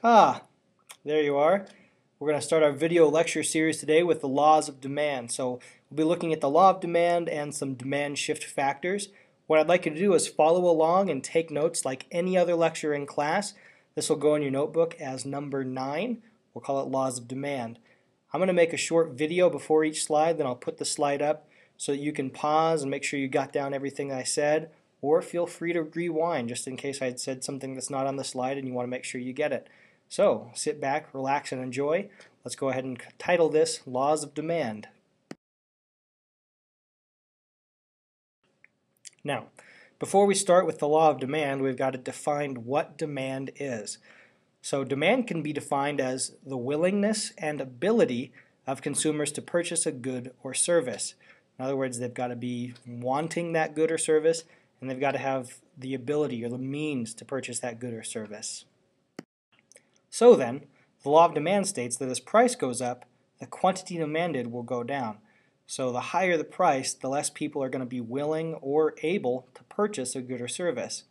Ah, there you are. We're going to start our video lecture series today with the laws of demand. So we'll be looking at the law of demand and some demand shift factors. What I'd like you to do is follow along and take notes like any other lecture in class. This will go in your notebook as number 9. We'll call it laws of demand. I'm going to make a short video before each slide, then I'll put the slide up so that you can pause and make sure you got down everything I said, or feel free to rewind just in case I had said something that's not on the slide and you want to make sure you get it. So sit back, relax, and enjoy. Let's go ahead and title this Laws of Demand. Now, before we start with the law of demand, we've got to define what demand is. So demand can be defined as the willingness and ability of consumers to purchase a good or service. In other words, they've got to be wanting that good or service, and they've got to have the ability or the means to purchase that good or service. So then, the law of demand states that as price goes up, the quantity demanded will go down. So the higher the price, the less people are going to be willing or able to purchase a good or service.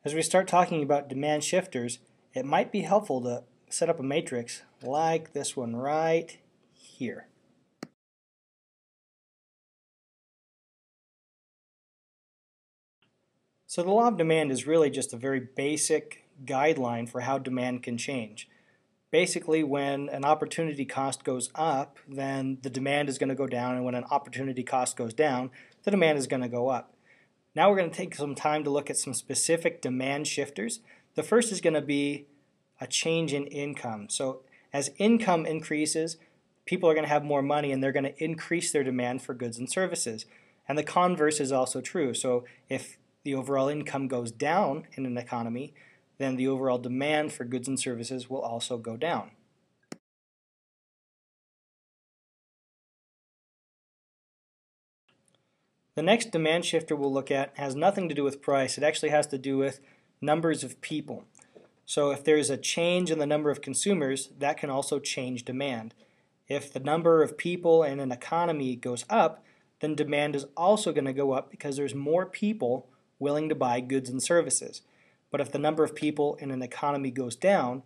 As we start talking about demand shifters, it might be helpful to set up a matrix like this one right here. So the law of demand is really just a very basic guideline for how demand can change. Basically, when an opportunity cost goes up, then the demand is going to go down, and when an opportunity cost goes down, the demand is going to go up. Now we're going to take some time to look at some specific demand shifters. The first is going to be a change in income. So as income increases, people are going to have more money and they're going to increase their demand for goods and services. And the converse is also true. So if the overall income goes down in an economy, then the overall demand for goods and services will also go down. The next demand shifter we'll look at has nothing to do with price. It actually has to do with numbers of people. So if there's a change in the number of consumers, that can also change demand. If the number of people in an economy goes up, then demand is also going to go up because there's more people willing to buy goods and services. But if the number of people in an economy goes down,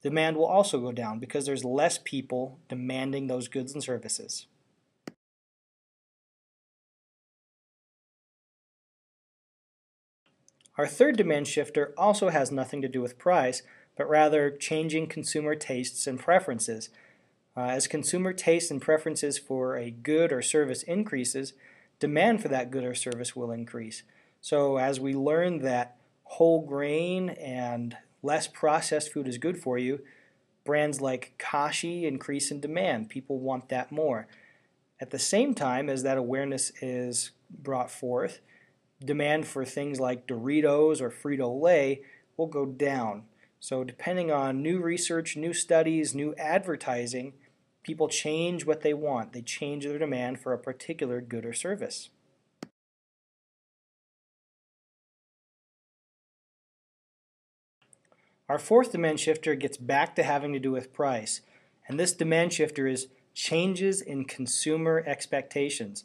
demand will also go down because there's less people demanding those goods and services. Our third demand shifter also has nothing to do with price, but rather changing consumer tastes and preferences. As consumer tastes and preferences for a good or service increases, demand for that good or service will increase. So as we learn that whole grain and less processed food is good for you, brands like Kashi increase in demand. People want that more. At the same time as that awareness is brought forth, demand for things like Doritos or Frito-Lay will go down. So depending on new research, new studies, new advertising, people change what they want. They change their demand for a particular good or service. Our fourth demand shifter gets back to having to do with price, and this demand shifter is changes in consumer expectations.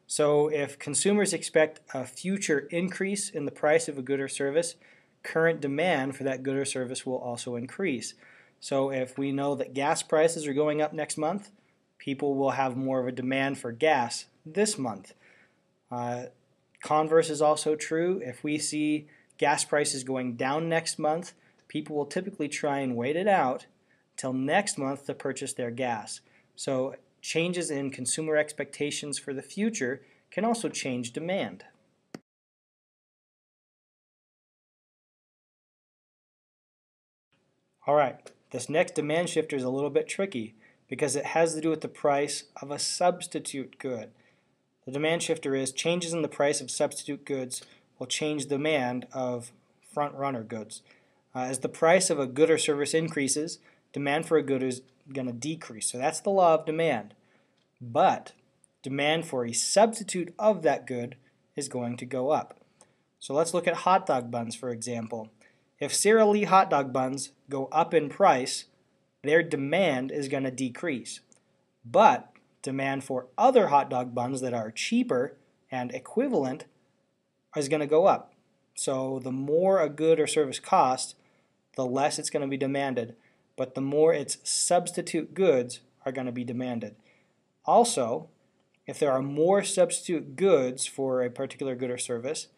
So if consumers expect a future increase in the price of a good or service, current demand for that good or service will also increase. So if we know that gas prices are going up next month, people will have more of a demand for gas this month. Converse is also true. If we see gas prices going down next month, people will typically try and wait it out till next month to purchase their gas. So changes in consumer expectations for the future can also change demand. Alright, this next demand shifter is a little bit tricky because it has to do with the price of a substitute good. The demand shifter is changes in the price of substitute goods will change demand of front-runner goods. As the price of a good or service increases, demand for a good is going to decrease. So that's the law of demand. But demand for a substitute of that good is going to go up. So let's look at hot dog buns, for example. If Sara Lee hot dog buns go up in price, their demand is going to decrease. But demand for other hot dog buns that are cheaper and equivalent is going to go up. So the more a good or service costs, the less it's going to be demanded, but the more its substitute goods are going to be demanded. Also, if there are more substitute goods for a particular good or service,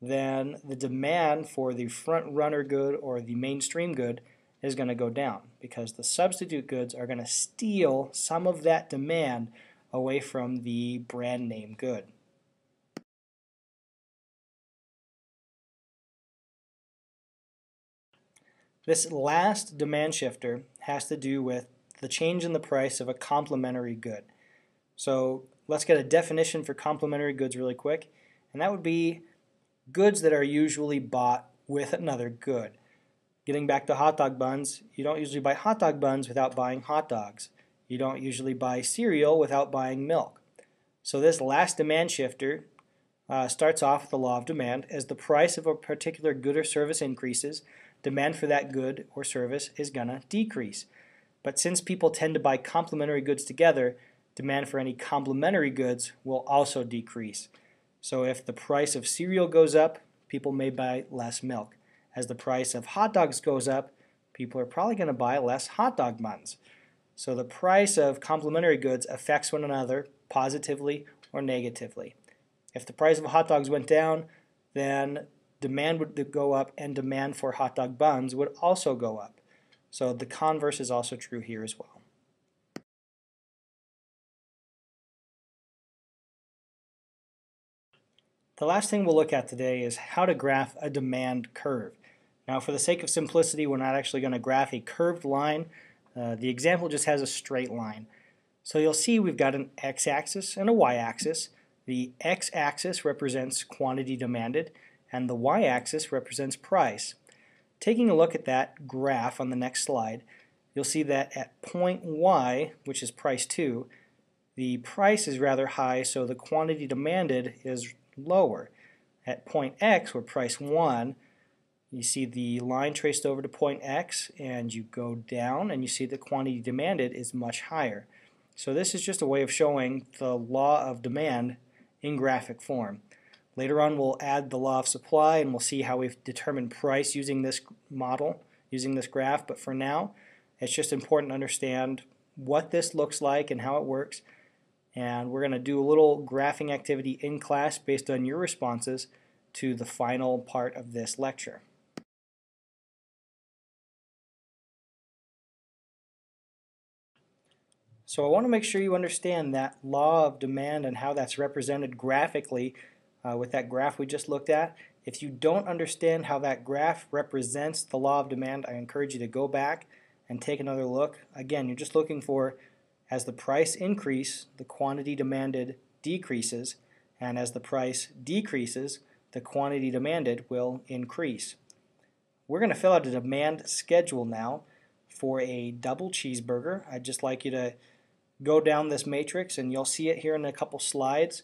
then the demand for the front runner good or the mainstream good is going to go down, because the substitute goods are going to steal some of that demand away from the brand name good. This last demand shifter has to do with the change in the price of a complementary good. So let's get a definition for complementary goods really quick, and that would be goods that are usually bought with another good. Getting back to hot dog buns, you don't usually buy hot dog buns without buying hot dogs. You don't usually buy cereal without buying milk. So this last demand shifter starts off with the law of demand. As the price of a particular good or service increases, demand for that good or service is going to decrease. But since people tend to buy complementary goods together, demand for any complementary goods will also decrease. So if the price of cereal goes up, people may buy less milk. As the price of hot dogs goes up, people are probably going to buy less hot dog buns. So the price of complementary goods affects one another positively or negatively. If the price of hot dogs went down, then demand would go up and demand for hot dog buns would also go up. So the converse is also true here as well. The last thing we'll look at today is how to graph a demand curve. Now, for the sake of simplicity, we're not actually going to graph a curved line. The example just has a straight line. So you'll see we've got an x-axis and a y-axis. The x-axis represents quantity demanded, and the y-axis represents price. Taking a look at that graph on the next slide, you'll see that at point y, which is price 2, the price is rather high, so the quantity demanded is lower. At point x, or price 1, you see the line traced over to point x, and you go down and you see the quantity demanded is much higher. So this is just a way of showing the law of demand in graphic form. Later on we'll add the law of supply, and we'll see how we've determined price using this model, using this graph, but for now it's just important to understand what this looks like and how it works. And we're going to do a little graphing activity in class based on your responses to the final part of this lecture. So I want to make sure you understand that law of demand and how that's represented graphically with that graph we just looked at. If you don't understand how that graph represents the law of demand, I encourage you to go back and take another look. Again, you're just looking for, as the price increases, the quantity demanded decreases, and as the price decreases, the quantity demanded will increase. We're going to fill out a demand schedule now for a double cheeseburger. I'd just like you to go down this matrix, and you'll see it here in a couple slides,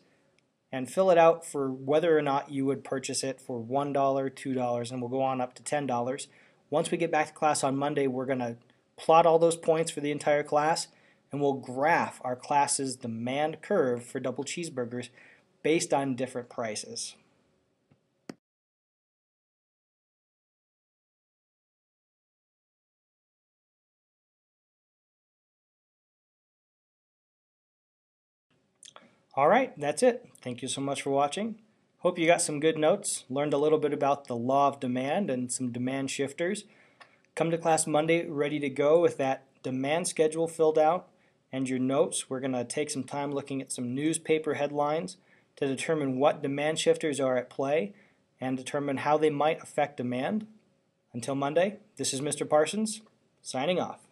and fill it out for whether or not you would purchase it for $1, $2, and we'll go on up to $10. Once we get back to class on Monday, we're going to plot all those points for the entire class, and we'll graph our class's demand curve for double cheeseburgers based on different prices. All right, that's it. Thank you so much for watching. Hope you got some good notes, learned a little bit about the law of demand and some demand shifters. Come to class Monday ready to go with that demand schedule filled out and your notes. We're going to take some time looking at some newspaper headlines to determine what demand shifters are at play and determine how they might affect demand. Until Monday, this is Mr. Parsons, signing off.